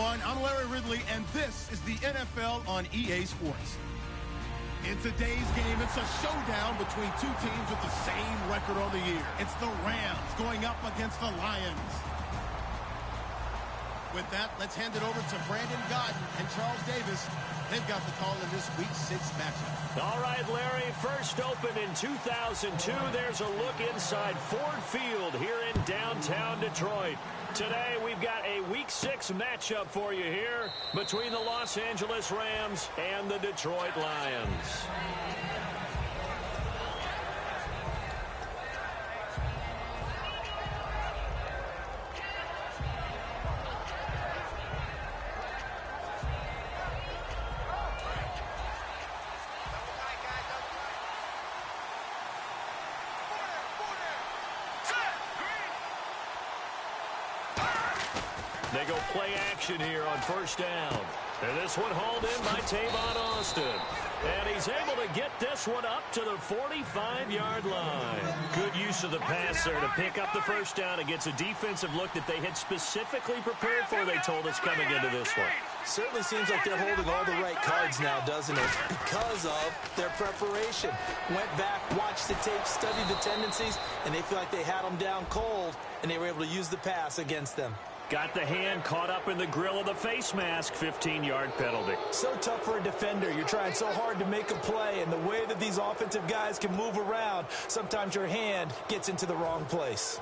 everyone. I'm Larry Ridley, and this is the NFL on EA Sports. In today's game, it's a showdown between two teams with the same record on the year. It's the Rams going up against the Lions. With that, let's hand it over to Brandon Godden and Charles Davis. They've got the call in this Week 6 matchup. All right, Larry, first opened in 2002. There's a look inside Ford Field here in downtown Detroit. Today, we've got a Week 6 matchup for you here between the Los Angeles Rams and the Detroit Lions. They go play action here on first down. And this one hauled in by Tavon Austin. And he's able to get this one up to the 45-yard line. Good use of the pass there to pick up the first down. It gets a defensive look that they had specifically prepared for, they told us, coming into this one. Certainly seems like they're holding all the right cards now, doesn't it? Because of their preparation. Went back, watched the tape, studied the tendencies, and they feel like they had them down cold, and they were able to use the pass against them. Got the hand caught up in the grill of the face mask. 15-yard penalty. So tough for a defender. You're trying so hard to make a play, and the way that these offensive guys can move around, sometimes your hand gets into the wrong place.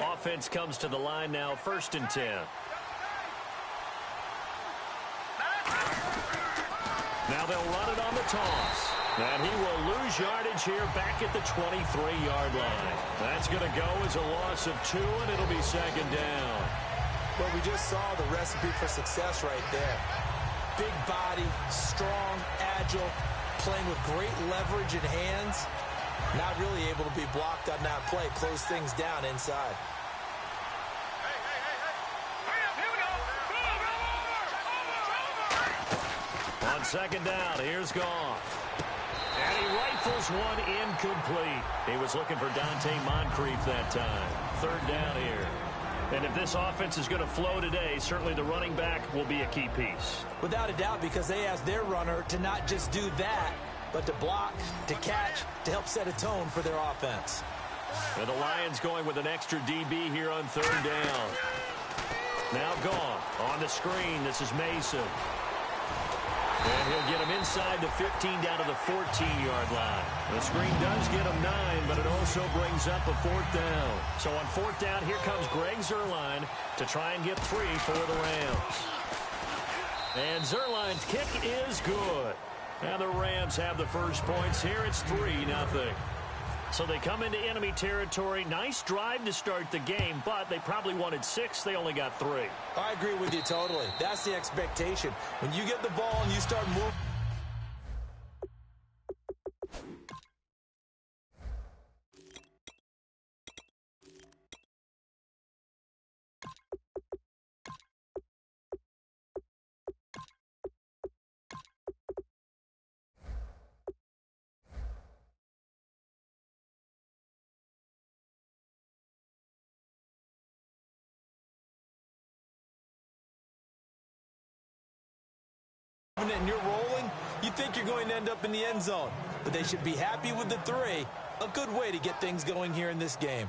Offense comes to the line now, 1st and 10. Now they'll run it on the toss. And he will lose yardage here back at the 23-yard line. That's going to go as a loss of 2, and it'll be 2nd down. Well, we just saw the recipe for success right there. Big body, strong, agile, playing with great leverage in hands. Not really able to be blocked on that play. Close things down inside. On 2nd down, here's Goff. And he rifles one incomplete. He was looking for Dante Moncrief that time. 3rd down here. And if this offense is going to flow today, certainly the running back will be a key piece. Without a doubt, because they asked their runner to not just do that, but to block, to catch, to help set a tone for their offense. And the Lions going with an extra DB here on 3rd down. Now Goff on the screen. This is Mason. And he'll get him inside the 15 down to the 14-yard line. The screen does get him 9, but it also brings up a 4th down. So on 4th down, here comes Greg Zuerlein to try and get 3 for the Rams. And Zuerlein's kick is good. Now the Rams have the first points here. It's 3-0. So they come into enemy territory. Nice drive to start the game, but they probably wanted 6. They only got 3. I agree with you totally. That's the expectation. When you get the ball and you start moving. And you're rolling, you think you're going to end up in the end zone. But they should be happy with the 3. A good way to get things going here in this game.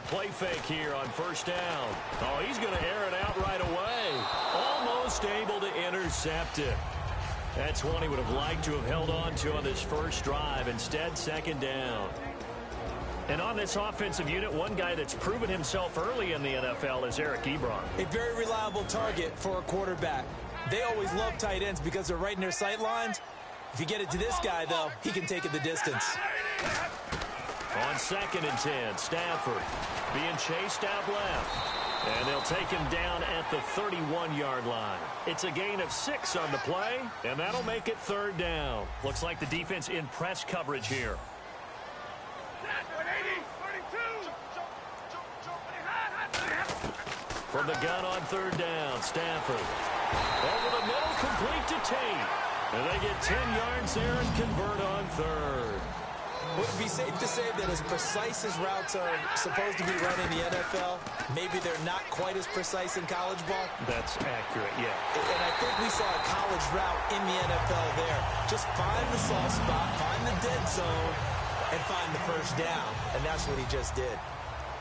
Play fake here on 1st down. Oh, he's going to air it out right away. Almost able to intercept it. That's one he would have liked to have held on to on this first drive. Instead, 2nd down. And on this offensive unit, one guy that's proven himself early in the NFL is Eric Ebron. A very reliable target for a quarterback. They always love tight ends because they're right in their sight lines. If you get it to this guy, though, he can take it the distance. On 2nd and 10, Stafford being chased out left. And they'll take him down at the 31-yard line. It's a gain of 6 on the play, and that'll make it 3rd down. Looks like the defense in press coverage here. From the gun on 3rd down, Stafford. Over the middle, complete to Tate. And they get 10 yards there and convert on 3rd. Would it be safe to say that as precise as routes are supposed to be run in the NFL, maybe they're not quite as precise in college ball? That's accurate, yeah. And I think we saw a college route in the NFL there. Just find the soft spot, find the dead zone, and find the first down. And that's what he just did.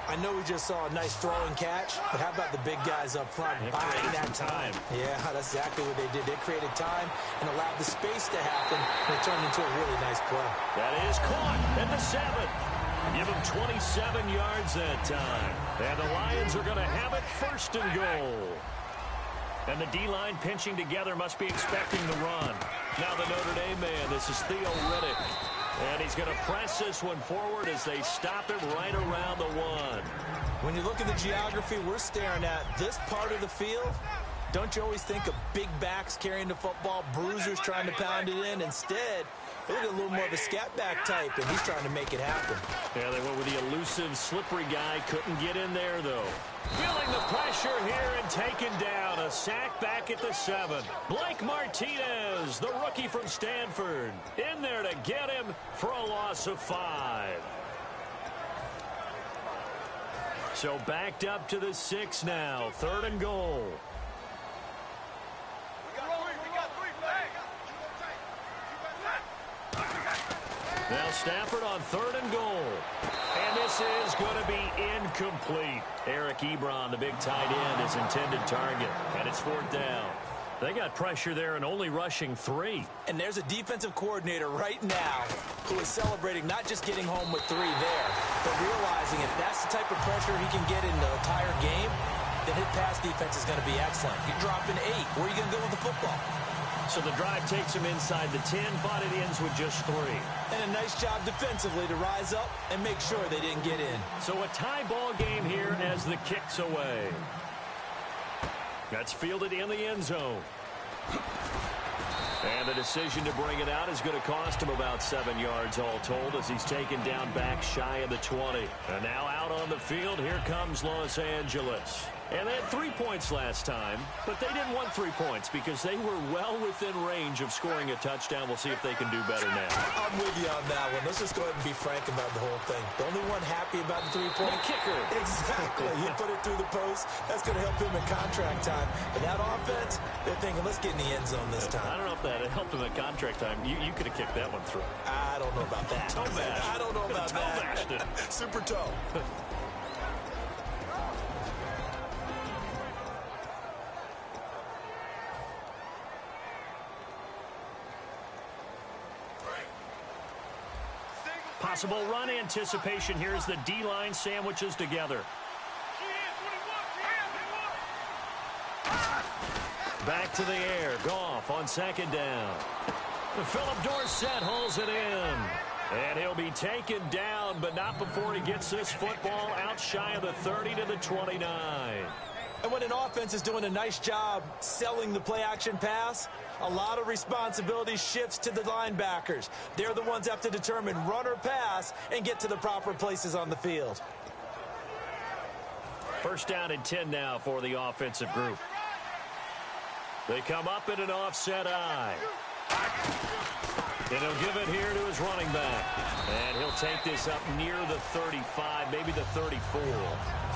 I know we just saw a nice throwing catch, but how about the big guys up front buying that time? Yeah, that's exactly what they did. They created time and allowed the space to happen, and it turned into a really nice play. That is caught at the 7. Give them 27 yards that time. And the Lions are going to have it 1st and goal. And the D-line pinching together must be expecting the run. Now the Notre Dame man, this is Theo Riddick. And he's going to press this one forward as they stop him right around the 1. When you look at the geography we're staring at, this part of the field, don't you always think of big backs carrying the football, bruisers trying to pound it in? Instead, they look a little more of a scat back type, and he's trying to make it happen. Yeah, they went with the elusive, slippery guy. Couldn't get in there, though. Feeling the pressure here and taken down. A sack back at the 7. Blake Martinez, the rookie from Stanford, in there to get him for a loss of 5. So backed up to the 6 now. 3rd and goal. Now Stafford on 3rd and goal. And this is going to be incomplete. Eric Ebron, the big tight end, is intended target. And it's 4th down. They got pressure there and only rushing 3. And there's a defensive coordinator right now who is celebrating not just getting home with 3 there, but realizing if that's the type of pressure he can get in the entire game, then his pass defense is going to be excellent. You're dropping 8. Where are you going to go with the football? So the drive takes him inside the 10, but it ends with just 3. And a nice job defensively to rise up and make sure they didn't get in. So a tie ball game here as the kick's away. That's fielded in the end zone. And the decision to bring it out is going to cost him about 7 yards all told as he's taken down back shy of the 20. And now out on the field, here comes Los Angeles. And they had 3 points last time, but they didn't want 3 points because they were well within range of scoring a touchdown. We'll see if they can do better now. I'm with you on that one. Let's just go ahead and be frank about the whole thing. The only one happy about the 3-point kicker. Exactly. He put it through the post. That's going to help him in contract time. But that offense, they're thinking, let's get in the end zone this time. I don't know if that helped him at contract time. You could have kicked that one through. I don't know about that. Toe bash. I don't know about that. Bashed it. Super toe. Possible run anticipation here as the D-line sandwiches together. Back to the air. Goff on 2nd down. Philip Dorsett hauls it in. And he'll be taken down, but not before he gets this football out shy of the 30 to the 29. And when an offense is doing a nice job selling the play-action pass, a lot of responsibility shifts to the linebackers. They're the ones that have to determine run or pass and get to the proper places on the field. 1st down and 10 now for the offensive group. They come up in an offset eye. And he'll give it here to his running back. And he'll take this up near the 35, maybe the 34.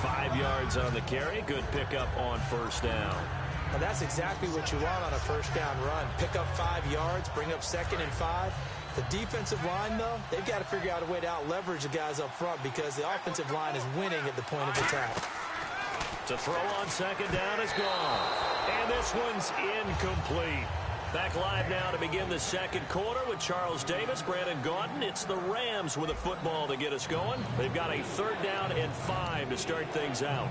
5 yards on the carry. Good pickup on 1st down. And that's exactly what you want on a 1st down run. Pick up 5 yards, bring up 2nd and 5. The defensive line, though, they've got to figure out a way to out-leverage the guys up front because the offensive line is winning at the point of attack. To throw on 2nd down is gone. And this one's incomplete. Back live now to begin the 2nd quarter with Charles Davis, Brandon Gaudin. It's the Rams with a football to get us going. They've got a 3rd down and 5 to start things out.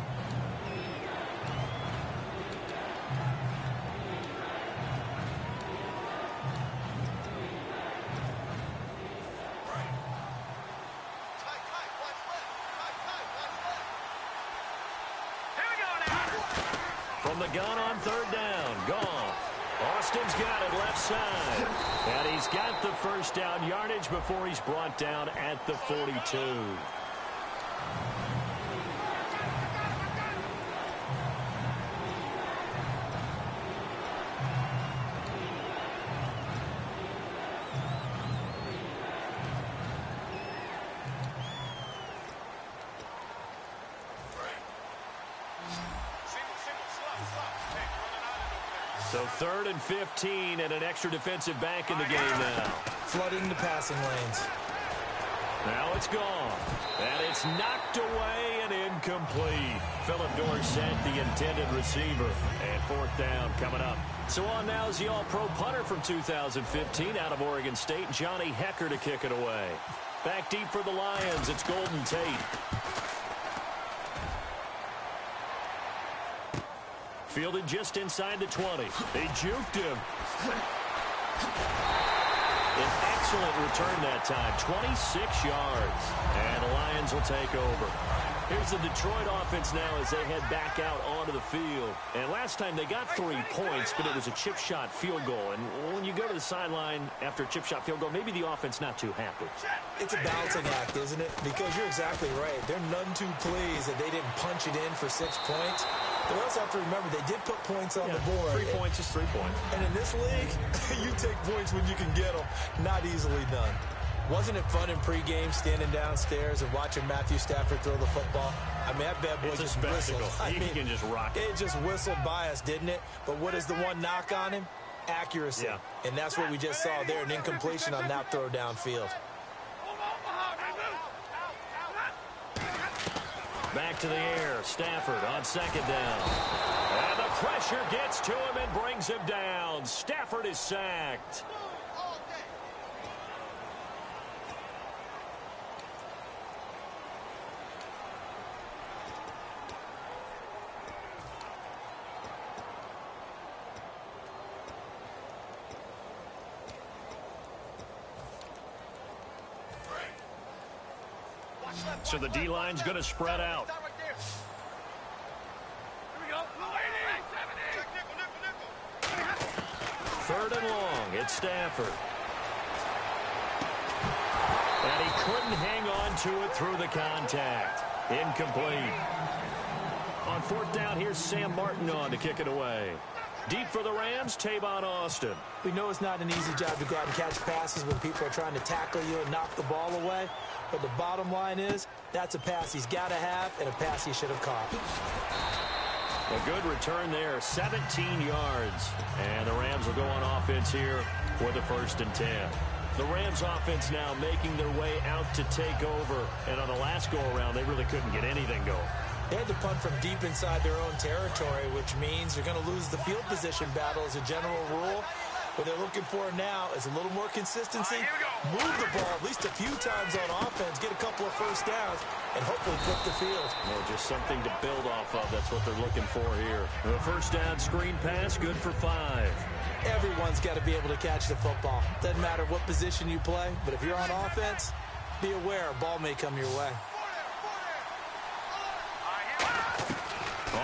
From the gun on third down. Goff. Austin's got it left side. And he's got the first down yardage before he's brought down at the 42. So 3rd and 15 and an extra defensive back in the game now. Flooding the passing lanes. Now it's gone. And it's knocked away and incomplete. Philip Dorsett, the intended receiver. And 4th down coming up. So on now is the All-Pro punter from 2015 out of Oregon State, Johnny Hecker, to kick it away. Back deep for the Lions, it's Golden Tate. Fielded just inside the 20. They juked him. An excellent return that time. 26 yards. And the Lions will take over. Here's the Detroit offense now as they head back out onto the field. And last time they got 3 points, but it was a chip shot field goal. And when you go to the sideline after a chip shot field goal, maybe the offense not too happy. It's a balancing act, isn't it? Because you're exactly right. They're none too pleased that they didn't punch it in for 6 points. But we also have to remember they did put points on the board. 3 points is 3 points. And in this league, you take points when you can get them. Not easily done. Wasn't it fun in pregame standing downstairs and watching Matthew Stafford throw the football? I mean, that bad boy just whistled. He can just rock it. It just whistled by us, didn't it? But what is the one knock on him? Accuracy. Yeah. And that's what we just saw there, an incompletion on that throw downfield. Back to the air. Stafford on 2nd down. And the pressure gets to him and brings him down. Stafford is sacked. So the D-line's going to spread out. Third and long. It's Stafford. And he couldn't hang on to it through the contact. Incomplete. On 4th down, here's Sam Martin on to kick it away. Deep for the Rams, Tavon Austin. We know it's not an easy job to go out and catch passes when people are trying to tackle you and knock the ball away. But the bottom line is, that's a pass he's got to have and a pass he should have caught. A good return there, 17 yards. And the Rams will go on offense here with a 1st and 10. The Rams offense now making their way out to take over. And on the last go-around, they really couldn't get anything going. They had to punt from deep inside their own territory, which means they're going to lose the field position battle as a general rule. What they're looking for now is a little more consistency. Move the ball at least a few times on offense, get a couple of 1st downs, and hopefully flip the field. Well, just something to build off of. That's what they're looking for here. The 1st down screen pass, good for 5. Everyone's got to be able to catch the football. Doesn't matter what position you play, but if you're on offense, be aware a ball may come your way.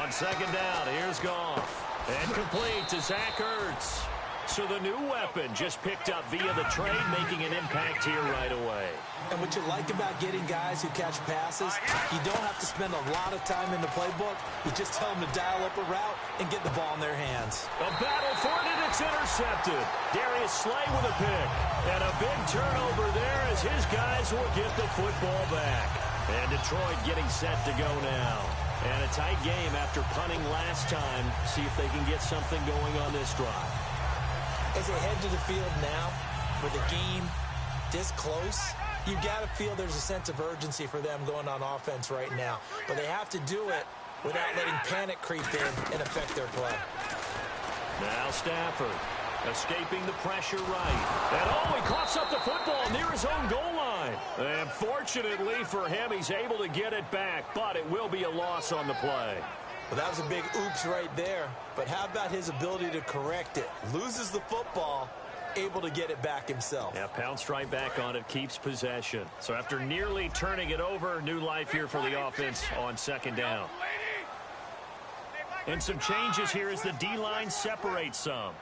On 2nd down, here's Goff. And complete to Zach Ertz. So the new weapon just picked up via the trade, making an impact here right away. And what you like about getting guys who catch passes, you don't have to spend a lot of time in the playbook. You just tell them to dial up a route and get the ball in their hands. A battle for it, and it's intercepted. Darius Slay with a pick. And a big turnover there as his guys will get the football back. And Detroit getting set to go now. And a tight game after punting last time. See if they can get something going on this drive. As they head to the field now, with the game this close, you got to feel there's a sense of urgency for them going on offense right now. But they have to do it without letting panic creep in and affect their play. Now Stafford escaping the pressure right. And he coughs up the football near his own goal line. And fortunately for him, he's able to get it back, but it will be a loss on the play. Well, that was a big oops right there. But how about his ability to correct it? Loses the football, able to get it back himself. Yeah, pounced right back on it, keeps possession. So after nearly turning it over, new life here for the offense on 2nd down. And some changes here as the D-line separates some.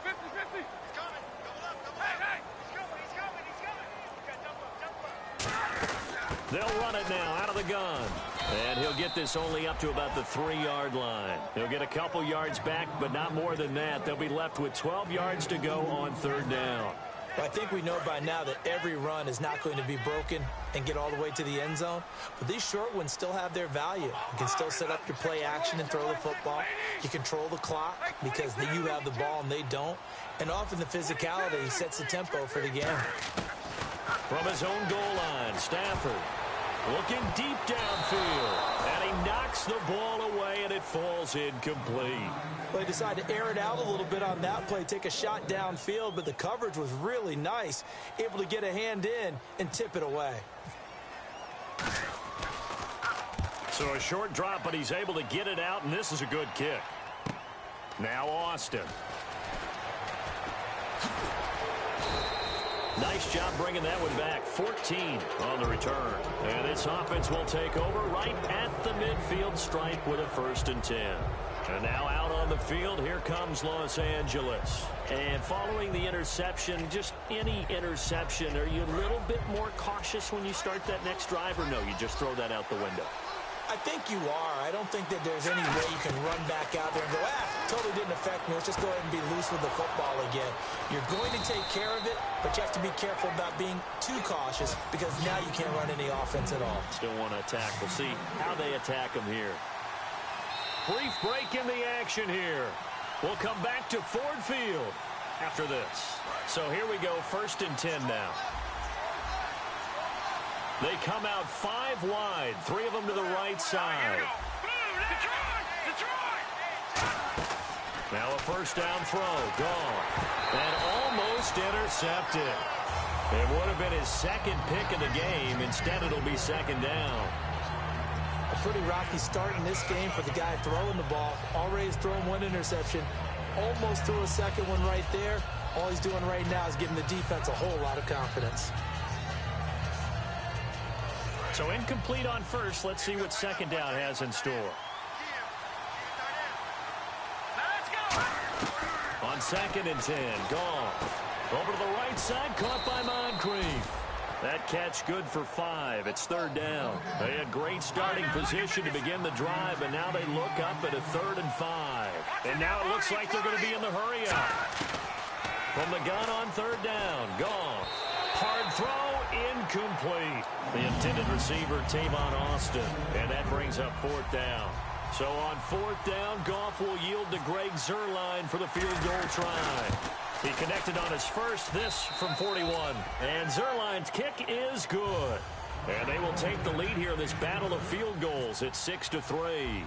50-50. He's coming. Double up. Hey, he's coming. They'll run it now out of the gun. And he'll get this only up to about the 3-yard line. He'll get a couple yards back, but not more than that. They'll be left with 12 yards to go on 3rd down. I think we know by now that every run is not going to be broken and get all the way to the end zone. But these short ones still have their value. You can still set up your play action and throw the football. You control the clock because you have the ball and they don't. And often the physicality sets the tempo for the game. From his own goal line, Stafford looking deep downfield. And he knocks the ball away, and it falls incomplete. Well, they decided to air it out a little bit on that play, take a shot downfield, but the coverage was really nice, able to get a hand in and tip it away. So a short drop, but he's able to get it out, and this is a good kick. Now Austin. Nice job bringing that one back. 14 on the return. And this offense will take over right at the midfield stripe with a 1st and 10. And now out on the field, here comes Los Angeles. And following the interception, just any interception, are you a little bit more cautious when you start that next drive, or no, you just throw that out the window? I think you are. I don't think that there's any way you can run back out there and go, totally didn't affect me. Let's just go ahead and be loose with the football again. You're going to take care of it, but you have to be careful about being too cautious because now you can't run any offense at all. Still want to attack. We'll see how they attack them here. Brief break in the action here. We'll come back to Ford Field after this. So here we go, 1st and 10 now. They come out 5 wide, 3 of them to the right side. Now a 1st down throw, gone. And almost intercepted. It would have been his 2nd pick of the game. Instead, it'll be 2nd down. A pretty rocky start in this game for the guy throwing the ball. Already has thrown 1 interception. Almost threw a 2nd one right there. All he's doing right now is giving the defense a whole lot of confidence. So incomplete on 1st. Let's see what 2nd down has in store. On 2nd and 10, gone. Over to the right side, caught by Moncrief. That catch good for 5. It's 3rd down. They had great starting position to begin the drive, and now they look up at a 3rd and 5. And now it looks like they're going to be in the hurry up. From the gun on 3rd down, gone. Hard throw, incomplete. The intended receiver, Tavon Austin. And that brings up 4th down. So on 4th down, Goff will yield to Greg Zuerlein for the field goal try. He connected on his 1st, this from 41. And Zuerlein's kick is good. And they will take the lead here in this battle of field goals at 6-3.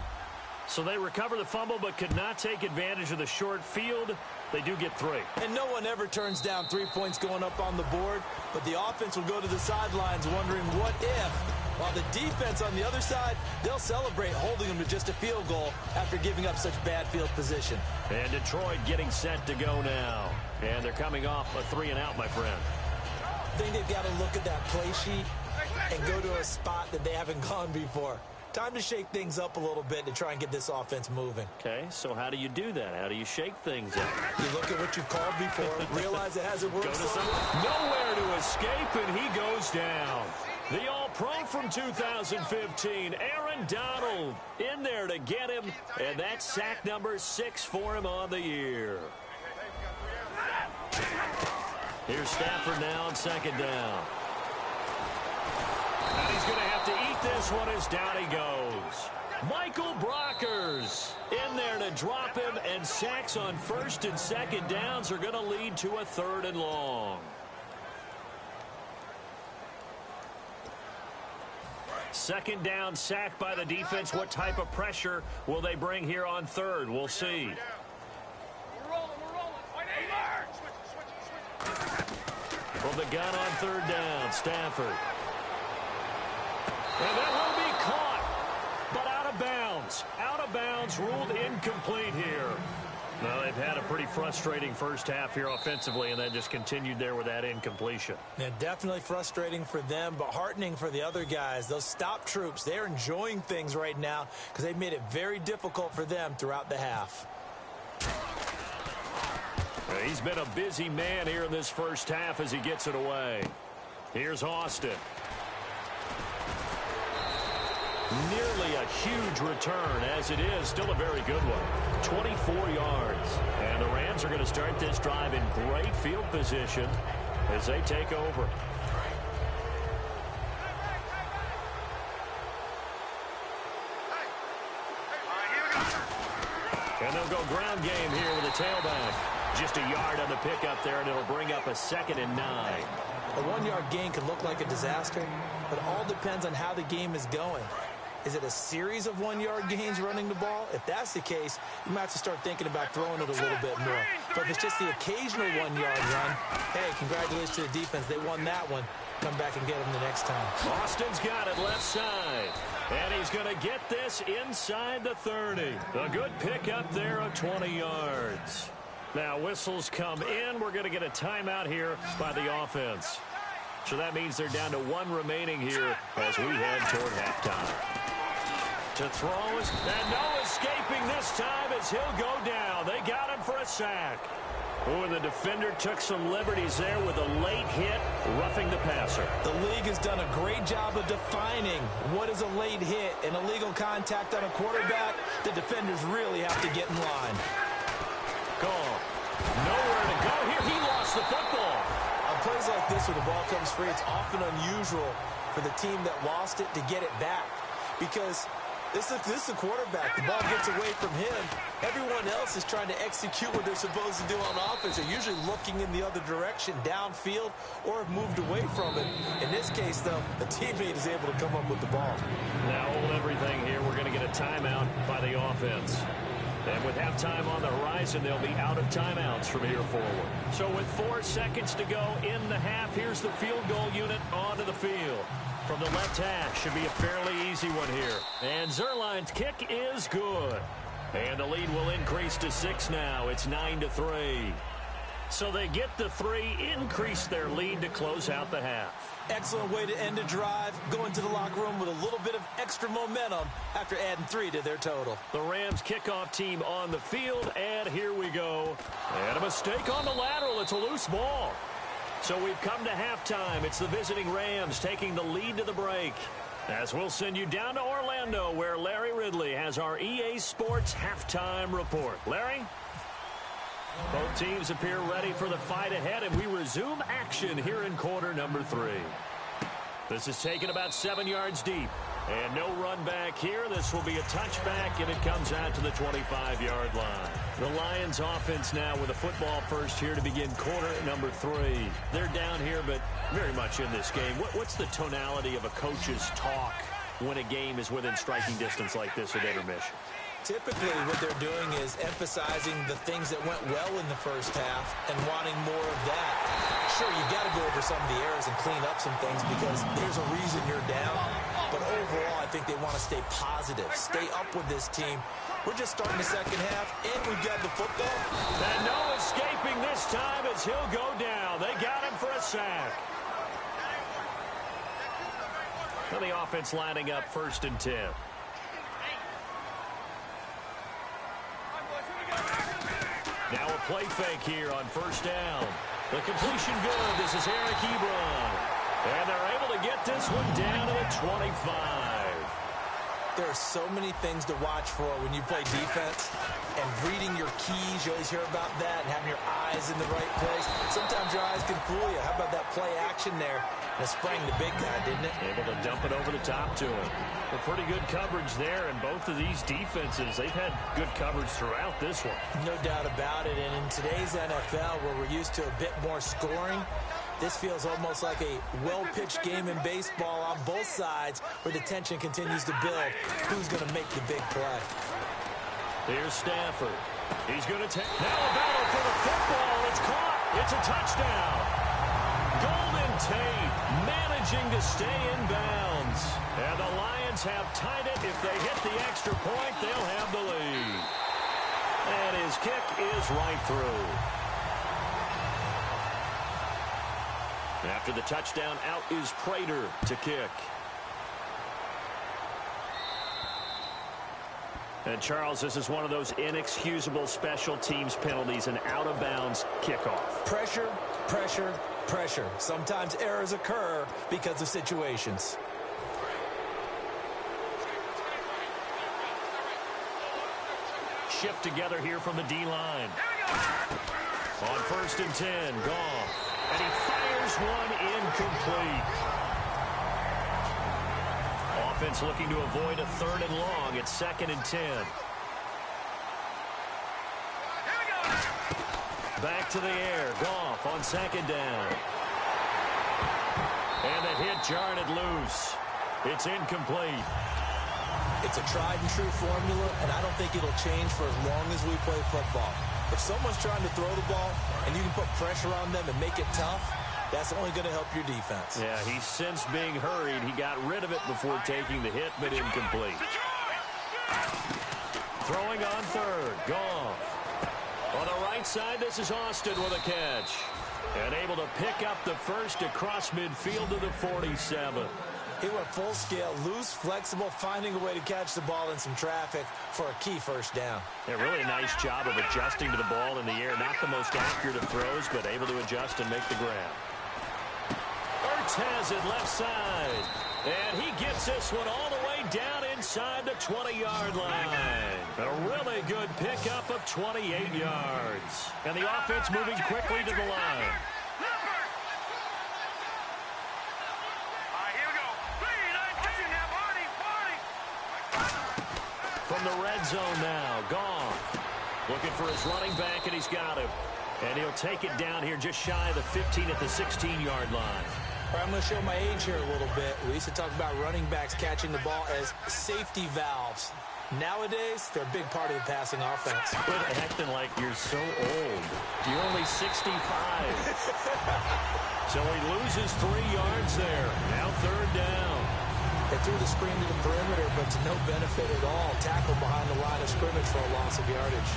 So they recover the fumble but could not take advantage of the short field. They do get 3. And no one ever turns down 3 points going up on the board, but the offense will go to the sidelines wondering what if. While the defense on the other side, they'll celebrate holding them to just a field goal after giving up such bad field position. And Detroit getting set to go now. And they're coming off a 3-and-out, my friend. I think they've got to look at that play sheet and go to a spot that they haven't gone before. Time to shake things up a little bit to try and get this offense moving. Okay, so how do you do that? How do you shake things up? You look at what you've called before, realize it hasn't worked. Nowhere to escape, and he goes down. The All-Pro from 2015, Aaron Donald, in there to get him, and that's sack number 6 for him on the year. Here's Stafford now on 2nd down. And he's going to have to eat this one as down he goes. Michael Brockers in there to drop him, and sacks on 1st and 2nd downs are going to lead to a 3rd and long. Second down, sack by the defense. What type of pressure will they bring here on 3rd? We'll see. From the gun on 3rd down, Stafford. And that will be caught, but out of bounds. Out of bounds, ruled incomplete here. Well, they've had a pretty frustrating first half here offensively, and then just continued there with that incompletion. Yeah, definitely frustrating for them, but heartening for the other guys. Those stop troops, they're enjoying things right now because they've made it very difficult for them throughout the half. He's been a busy man here in this first half as he gets it away. Here's Austin. Nearly a huge return, as it is still a very good one. 24 yards. And the Rams are going to start this drive in great field position as they take over. And they'll go ground game here with a tailback. Just a yard on the pickup there, and it'll bring up a 2nd and 9. A 1-yard gain could look like a disaster, but it all depends on how the game is going. Is it a series of 1-yard gains running the ball? If that's the case, you might have to start thinking about throwing it a little bit more. But if it's just the occasional 1-yard run, hey, congratulations to the defense. They won that one. Come back and get them the next time. Austin's got it left side. And he's going to get this inside the 30. A good pickup there of 20 yards. Now whistles come in. We're going to get a timeout here by the offense. So that means they're down to 1 remaining here as we head toward halftime. To throw, and no escaping this time as he'll go down. They got him for a sack. Oh, and the defender took some liberties there with a late hit, roughing the passer. The league has done a great job of defining what is a late hit and illegal contact on a quarterback. The defenders really have to get in line. Gone. Nowhere to go here. He lost the football. On plays like this where the ball comes free, it's often unusual for the team that lost it to get it back because this is the quarterback. The ball gets away from him. Everyone else is trying to execute what they're supposed to do on offense. They're usually looking in the other direction, downfield, or have moved away from it. In this case, though, the teammate is able to come up with the ball. Now hold everything here. We're going to get a timeout by the offense. And with halftime on the horizon, they'll be out of timeouts from here forward. So with 4 seconds to go in the half, here's the field goal unit onto the field. From the left hash, should be a fairly easy one here. And Zerline's kick is good. And the lead will increase to 6 now. It's 9-3. So they get the 3, increase their lead to close out the half. Excellent way to end a drive. Go into the locker room with a little bit of extra momentum after adding 3 to their total. The Rams kickoff team on the field, and here we go. And a mistake on the lateral. It's a loose ball. So we've come to halftime. It's the visiting Rams taking the lead to the break. As we'll send you down to Orlando, where Larry Ridley has our EA Sports halftime report. Larry? Both teams appear ready for the fight ahead, and we resume action here in quarter number 3. This is taken about 7 yards deep. And no run back here. This will be a touchback, and it comes out to the 25-yard line. The Lions offense now with a football first here to begin quarter number 3. They're down here, but very much in this game. What's the tonality of a coach's talk when a game is within striking distance like this at intermission? Typically, what they're doing is emphasizing the things that went well in the first half and wanting more of that. Sure, you've got to go over some of the errors and clean up some things because there's a reason you're down. But overall, I think they want to stay positive, stay up with this team. We're just starting the second half, and we've got the football. And no escaping this time as he'll go down. They got him for a sack. Well, the offense lining up 1st and 10. Now a play fake here on 1st down. The completion good. This is Eric Ebron. And they're able to get this one down to the 25. There are so many things to watch for when you play defense. And reading your keys, you always hear about that, and having your eyes in the right place. Sometimes your eyes can fool you. How about that play action there? And it sprang the big guy, didn't it? Able to dump it over the top to him. A pretty good coverage there, and both of these defenses, they've had good coverage throughout this one. No doubt about it, and in today's NFL, where we're used to a bit more scoring, this feels almost like a well-pitched game in baseball on both sides where the tension continues to build. Who's going to make the big play? Here's Stafford. He's going to take... Now a battle for the football. It's caught. It's a touchdown. Golden Tate managing to stay in bounds. And the Lions have tied it. If they hit the extra point, they'll have the lead. And his kick is right through. After the touchdown, out is Prater to kick. And, Charles, this is one of those inexcusable special teams penalties, an out-of-bounds kickoff. Pressure, pressure, pressure. Sometimes errors occur because of situations. Shift together here from the D-line. On 1st and 10, Goff. And he fires one incomplete. Offense looking to avoid a 3rd and long. It's 2nd and 10. Back to the air. Goff on 2nd down. And the hit jarred it loose. It's incomplete. It's a tried-and-true formula, and I don't think it'll change for as long as we play football. If someone's trying to throw the ball and you can put pressure on them and make it tough, that's only going to help your defense. Yeah, he's since being hurried. He got rid of it before taking the hit, but incomplete. Throwing on 3rd. Goff. On the right side, this is Austin with a catch. And able to pick up the first across midfield to the 47. He went full scale, loose, flexible, finding a way to catch the ball in some traffic for a key 1st down. Yeah, really a nice job of adjusting to the ball in the air. Not the most accurate of throws, but able to adjust and make the grab. Ertz has it left side. And he gets this one all the way down inside the 20-yard line. A really good pickup of 28 yards. And the offense moving quickly to the line. From the red zone now, Goff. Looking for his running back, and he's got him. And he'll take it down here just shy of the 15 at the 16-yard line. All right, I'm going to show my age here a little bit. We used to talk about running backs catching the ball as safety valves. Nowadays, they're a big part of the passing offense. Quit acting like you're so old. You're only 65. So he loses 3 yards there. Now 3rd down. They threw the screen to the perimeter, but to no benefit at all. Tackled behind the line of scrimmage for a loss of yardage.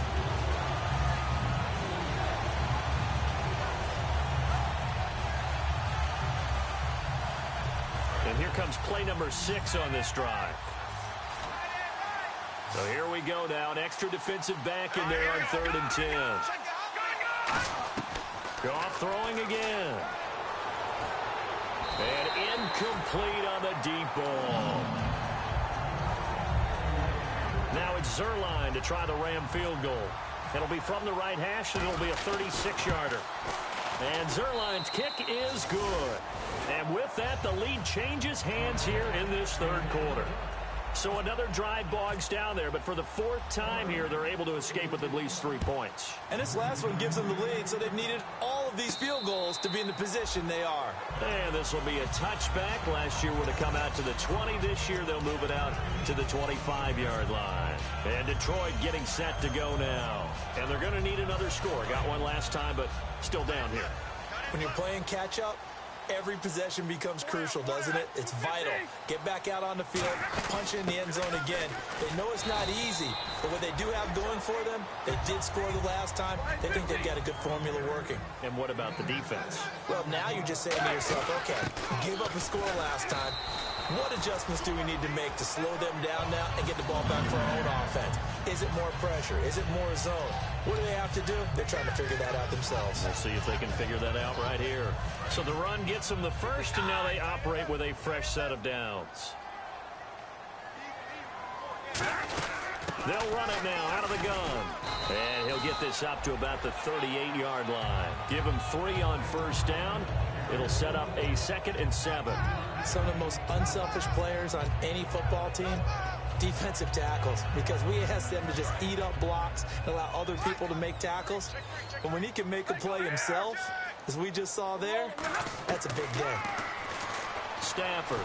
And here comes play number 6 on this drive. So here we go now. An extra defensive back in there on 3rd and 10. Goff throwing again. And incomplete on the deep ball. Now it's Zerline to try the Ram field goal. It'll be from the right hash, and it'll be a 36-yarder. And Zerline's kick is good. And with that, the lead changes hands here in this 3rd quarter. So another drive bogs down there, but for the 4th time here, they're able to escape with at least 3 points. And this last one gives them the lead, so they've needed all of these field goals to be in the position they are. And this will be a touchback. Last year would have come out to the 20. This year they'll move it out to the 25-yard line. And Detroit getting set to go now. And they're going to need another score. Got one last time, but still down here. When you're playing catch-up, every possession becomes crucial, doesn't it? It's vital. Get back out on the field, punch in the end zone again. They know it's not easy, but what they do have going for them, they did score the last time. They think they've got a good formula working. And what about the defense? Well, now you're just saying to yourself, okay, give up a score last time. What adjustments do we need to make to slow them down now and get the ball back for our own offense? Is it more pressure? Is it more zone? What do they have to do? They're trying to figure that out themselves. We'll see if they can figure that out right here. So the run gets them the first, and now they operate with a fresh set of downs. They'll run it now out of the gun. And he'll get this up to about the 38-yard line. Give him 3 on 1st down. It'll set up a 2nd and 7. Some of the most unselfish players on any football team, defensive tackles, because we ask them to just eat up blocks and allow other people to make tackles. But when he can make a play himself, as we just saw there, that's a big day. Stafford.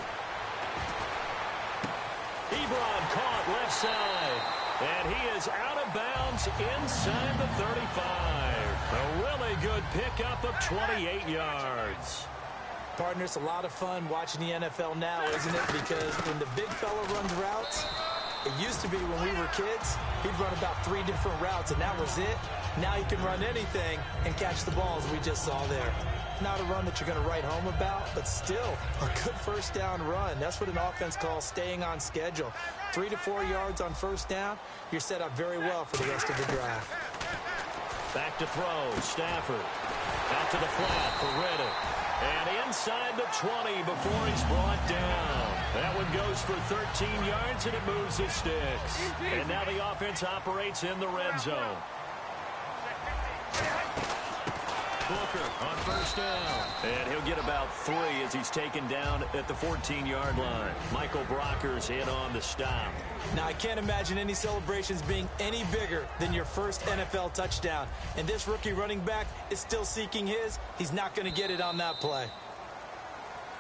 Ebron caught left side. And he is out of bounds inside the 35. A really good pickup of 28 yards. Partner, it's a lot of fun watching the NFL now, isn't it? Because when the big fella runs routes, It used to be when we were kids, he'd run about 3 different routes, and that was it. Now he can run anything and catch the balls we just saw there. Not a run that you're going to write home about, but still a good first down run. That's what an offense calls staying on schedule. 3 to 4 yards on first down, you're set up very well for the rest of the drive. Back to throw, Stafford. Out to the flat for Reddick. And inside the 20 before he's brought down. That one goes for 13 yards, and it moves the sticks. And now the offense operates in the red zone. Booker on first down. And he'll get about 3 as he's taken down at the 14-yard line. Michael Brocker's in on the stop. Now, I can't imagine any celebrations being any bigger than your first NFL touchdown. And this rookie running back is still seeking his. He's not going to get it on that play.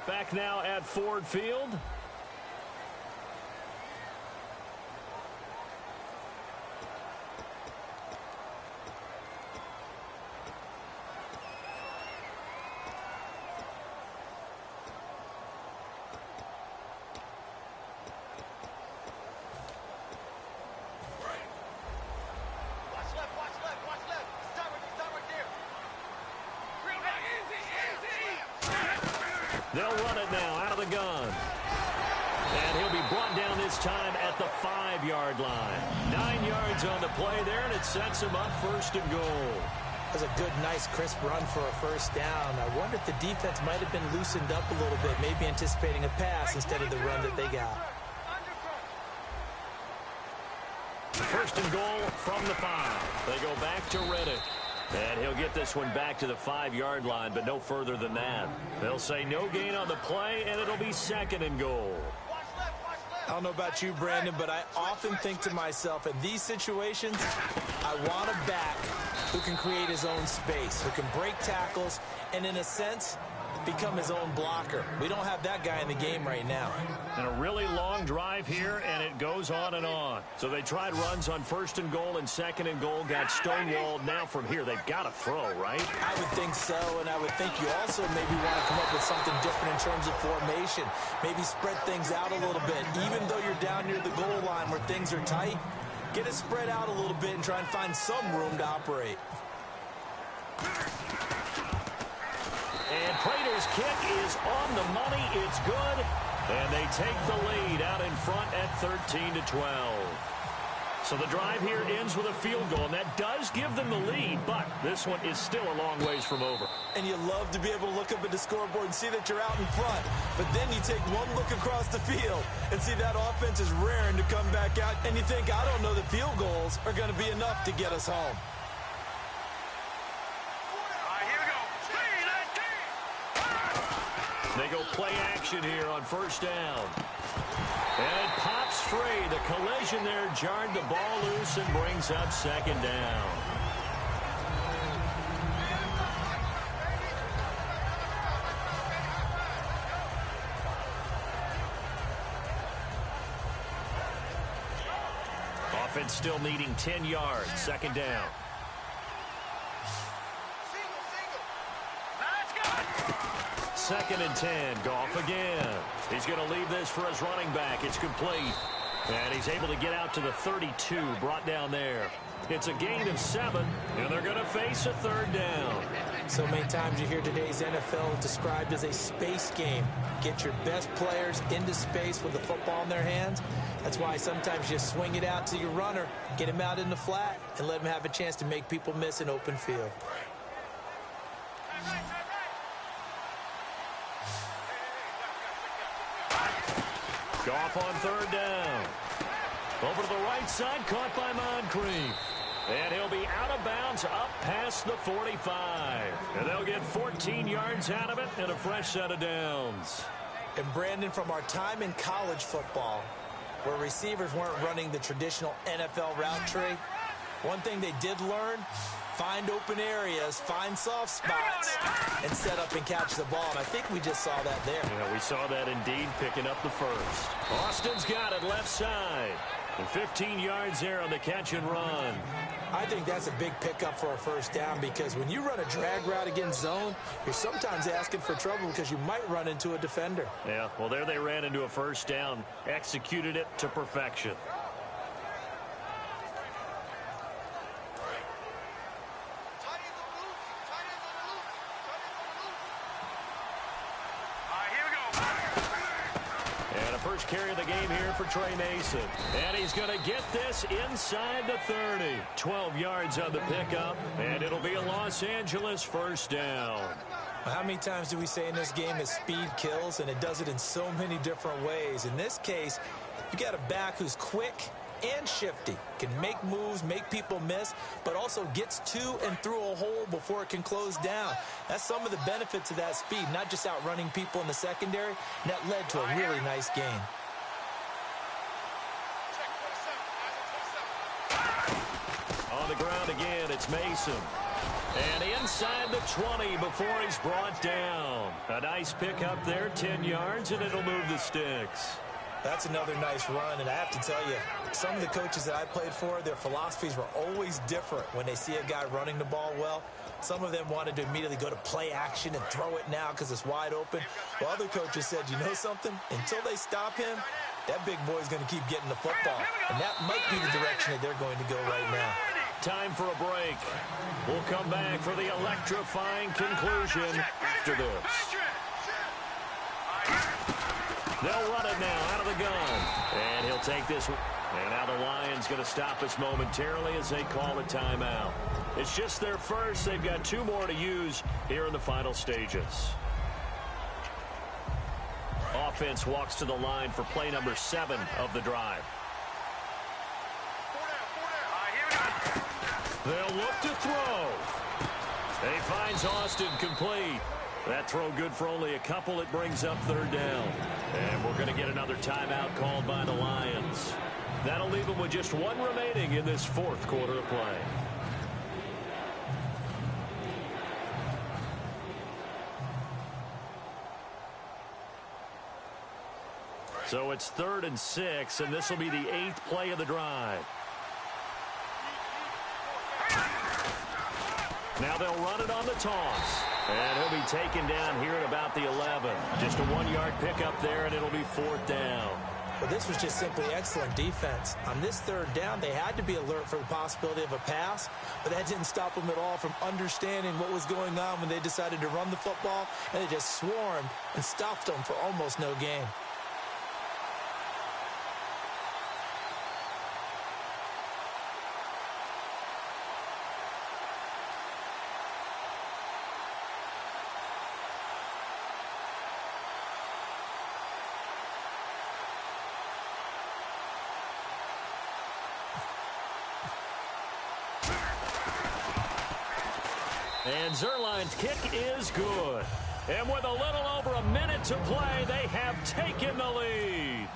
Back now at Ford Field. They'll run it now out of the gun. And he'll be brought down this time at the 5-yard line. 9 yards on the play there, and it sets him up first and goal. That's a good, nice, crisp run for a first down. I wonder if the defense might have been loosened up a little bit, maybe anticipating a pass instead of the run that they got. First and goal from the 5. They go back to Reddick. And he'll get this one back to the 5-yard line, but no further than that. They'll say no gain on the play, and it'll be second and goal. I don't know about you, Brandon, but I often think to myself, in these situations, I want a back who can create his own space, who can break tackles, and in a sense, become his own blocker. We don't have that guy in the game right now. And a really long drive here, and it goes on and on. So they tried runs on first and goal and second and goal, got stonewalled. Now from here, they've got to throw, right? I would think so, and I would think you also maybe want to come up with something different in terms of formation. Maybe spread things out a little bit. Even though you're down near the goal line where things are tight, get it spread out a little bit and try and find some room to operate. And Prater's kick is on the money. It's good. And they take the lead out in front at 13-12. So the drive here ends with a field goal, and that does give them the lead, but this one is still a long ways from over. And you love to be able to look up at the scoreboard and see that you're out in front, but then you take one look across the field and see that offense is raring to come back out, and you think, I don't know that field goals are going to be enough to get us home. They go play action here on first down. And it pops free. The collision there jarred the ball loose and brings up second down. Offense still needing 10 yards. Second down. Second and 10. Goff again. He's going to leave this for his running back. It's complete. And he's able to get out to the 32. Brought down there. It's a gain of 7. And they're going to face a third down. So many times you hear today's NFL described as a space game. Get your best players into space with the football in their hands. That's why sometimes you swing it out to your runner, get him out in the flat, and let him have a chance to make people miss an open field. Goff on third down. Over to the right side, caught by Moncrief. And he'll be out of bounds up past the 45. And they'll get 14 yards out of it and a fresh set of downs. And Brandon, from our time in college football, where receivers weren't running the traditional NFL route tree, one thing they did learn, find open areas, find soft spots, and set up and catch the ball. And I think we just saw that there. Yeah, we saw that indeed, picking up the first. Austin's got it left side. And 15 yards there on the catch and run. I think that's a big pickup for a first down, because when you run a drag route against zone, you're sometimes asking for trouble because you might run into a defender. Yeah, well, there they ran into a first down, executed it to perfection. carry of the game here for Trey Mason. And he's going to get this inside the 30. 12 yards on the pickup, and it'll be a Los Angeles first down. How many times do we say in this game that speed kills, and it does it in so many different ways? In this case, you got a back who's quick and shifty, can make moves, make people miss, but also gets to and through a hole before it can close down. That's some of the benefits of that speed, not just outrunning people in the secondary. And that led to a really nice gain. On the ground again, it's Mason. And inside the 20 before he's brought down. A nice pick up there, 10 yards, and it'll move the sticks. That's another nice run, and I have to tell you, some of the coaches that I played for, their philosophies were always different when they see a guy running the ball well. Some of them wanted to immediately go to play action and throw it now because it's wide open. While other coaches said, you know something? Until they stop him, that big boy's going to keep getting the football. And that might be the direction that they're going to go right now. Time for a break. We'll come back for the electrifying conclusion after this. They'll run it now out of the gun. And he'll take this one. And now the Lions going to stop us momentarily as they call a timeout. It's just their first. They've got 2 more to use here in the final stages. Offense walks to the line for play number 7 of the drive. They'll look to throw. He finds Austin complete. That throw good for only a couple. It brings up 3rd down. And we're going to get another timeout called by the Lions. That'll leave them with just 1 remaining in this 4th quarter of play. So it's 3rd and 6, and this will be the 8th play of the drive. Now they'll run it on the toss. And he'll be taken down here at about the 11. Just a 1-yard pickup there, and it'll be 4th down. Well, this was just simply excellent defense. On this 3rd down, they had to be alert for the possibility of a pass, but that didn't stop them at all from understanding what was going on when they decided to run the football, and they just swarmed and stopped them for almost no gain. And Zerline's kick is good. And with a little over a minute to play, they have taken the lead.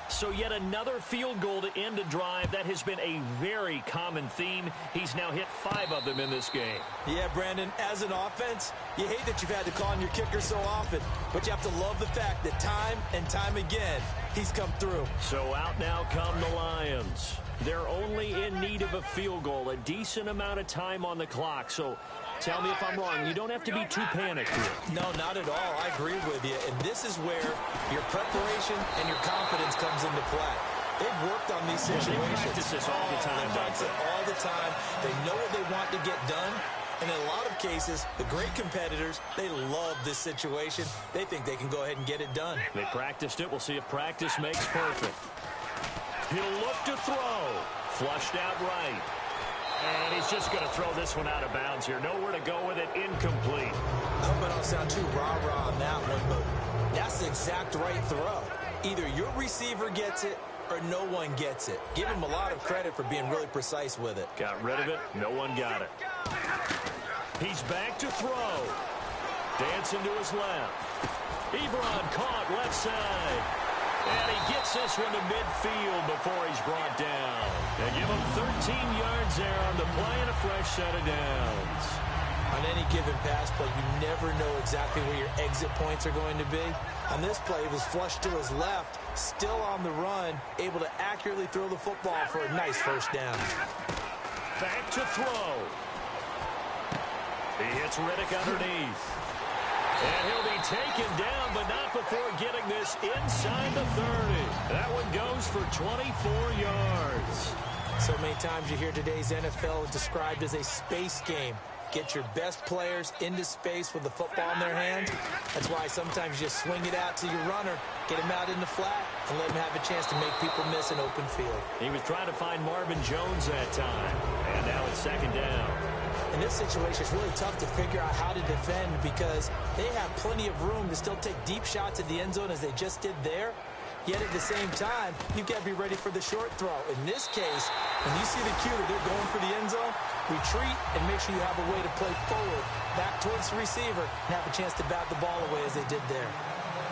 So yet another field goal to end a drive. That has been a very common theme. He's now hit 5 of them in this game. Yeah, Brandon, as an offense, you hate that you've had to call on your kicker so often, but you have to love the fact that time and time again, he's come through. So out now come the Lions. They're only in need of a field goal, a decent amount of time on the clock. So tell me if I'm wrong. You don't have to be too panicked here. No, not at all. I agree with you. And this is where your preparation and your confidence comes into play. They've worked on these situations. They practice this all the time. They practice it all the time. They know what they want to get done. And in a lot of cases, the great competitors, they love this situation. They think they can go ahead and get it done. They practiced it. We'll see if practice makes perfect. He'll look to throw. Flushed out right. And he's just going to throw this one out of bounds here. Nowhere to go with it. Incomplete. I hope I don't sound too rah-rah on that one, but that's the exact right throw. Either your receiver gets it or no one gets it. Give him a lot of credit for being really precise with it. Got rid of it. No one got it. He's back to throw. Dancing to his left. Ebron caught left side. And he gets this one to midfield before he's brought down. They give him 13 yards there on the play and a fresh set of downs. On any given pass play, you never know exactly where your exit points are going to be. On this play, he was flushed to his left, still on the run, able to accurately throw the football for a nice first down. Back to throw. He hits Riddick underneath. And he'll be taken down, but not before getting this inside the 30. That one goes for 24 yards. So many times you hear today's NFL described as a space game. get your best players into space with the football in their hands. That's why sometimes you just swing it out to your runner, get him out in the flat, and let him have a chance to make people miss an open field. He was trying to find Marvin Jones that time, and now it's second down. In this situation, it's really tough to figure out how to defend because they have plenty of room to still take deep shots at the end zone as they just did there. Yet at the same time, you've got to be ready for the short throw. In this case, when you see the cue that they're going for the end zone, retreat and make sure you have a way to play forward, back towards the receiver, and have a chance to bat the ball away as they did there.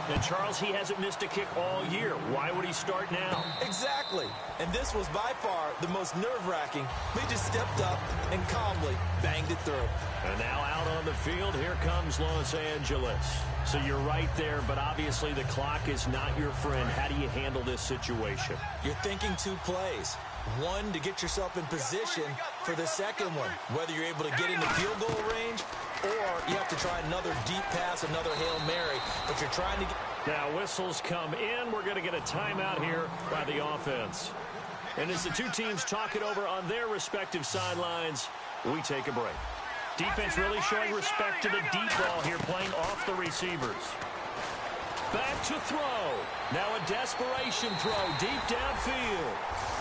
And Charles, he hasn't missed a kick all year. Why would he start now? Exactly. And this was by far the most nerve-wracking. They just stepped up and calmly banged it through. And now out on the field, here comes Los Angeles. So you're right there, but obviously the clock is not your friend. How do you handle this situation? You're thinking two plays. One, to get yourself in position for the second one, whether you're able to get into field goal range or you have to try another deep pass, another Hail Mary, but you're trying to get... Now whistles come in. We're going to get a timeout here by the offense. And as the two teams talk it over on their respective sidelines, we take a break. Defense really showing respect to the deep ball here, playing off the receivers. Back to throw. Now a desperation throw deep downfield.